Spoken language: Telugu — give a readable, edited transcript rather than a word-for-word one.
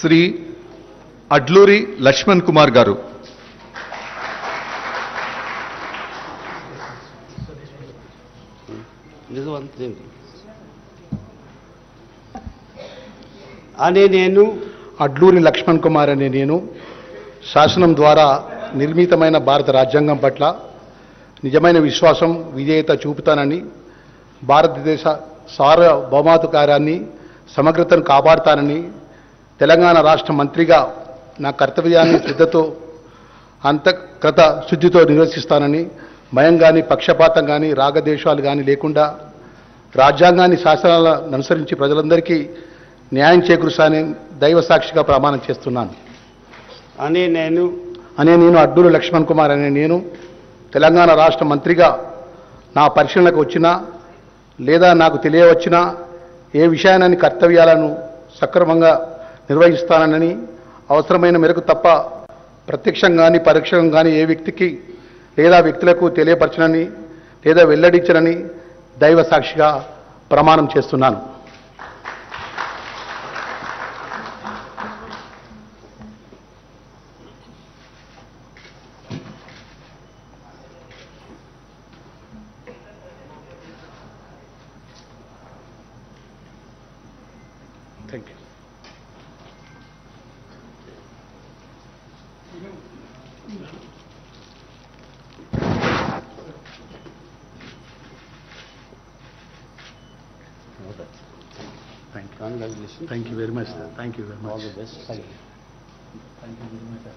శ్రీ అడ్లూరి లక్ష్మణ్ కుమార్ గారు. అడ్లూరి లక్ష్మణ్ కుమార్ అనే నేను శాసనం ద్వారా నిర్మితమైన భారత రాజ్యాంగం పట్ల నిజమైన విశ్వాసం విధేయత చూపుతానని, భారతదేశ సార్వభౌమాధికారాన్ని సమగ్రతను కాపాడుతానని, తెలంగాణ రాష్ట్ర మంత్రిగా నా కర్తవ్యాన్ని శ్రద్ధతో అంతఃకృత శుద్ధితో నిర్వహిస్తానని, భయం కానీ పక్షపాతం కానీ రాగద్వేషాలు కానీ లేకుండా రాజ్యాంగాన్ని శాసనాలను అనుసరించి ప్రజలందరికీ న్యాయం చేకూరుస్తానని దైవ సాక్షిగా ప్రమాణం చేస్తున్నాను. నేను అడ్లూరి లక్ష్మణ్ కుమార్ అనే నేను తెలంగాణ రాష్ట్ర మంత్రిగా నా పరిశీలనకు వచ్చినా లేదా నాకు తెలియవచ్చినా ఏ విషయాన్ని కర్తవ్యాలను సక్రమంగా నిర్వహిస్తానని, అవసరమైన మేరకు తప్ప ప్రత్యక్షంగా కానీ పరోక్షంగా కానీ ఏ వ్యక్తికి లేదా వ్యక్తులకు తెలియపరచనని లేదా వెల్లడించనని దైవ సాక్షిగా ప్రమాణం చేస్తున్నాను. Thank you. Congratulations. Thank you very much, sir. Thank you very much. All the best. Thank you very much, sir.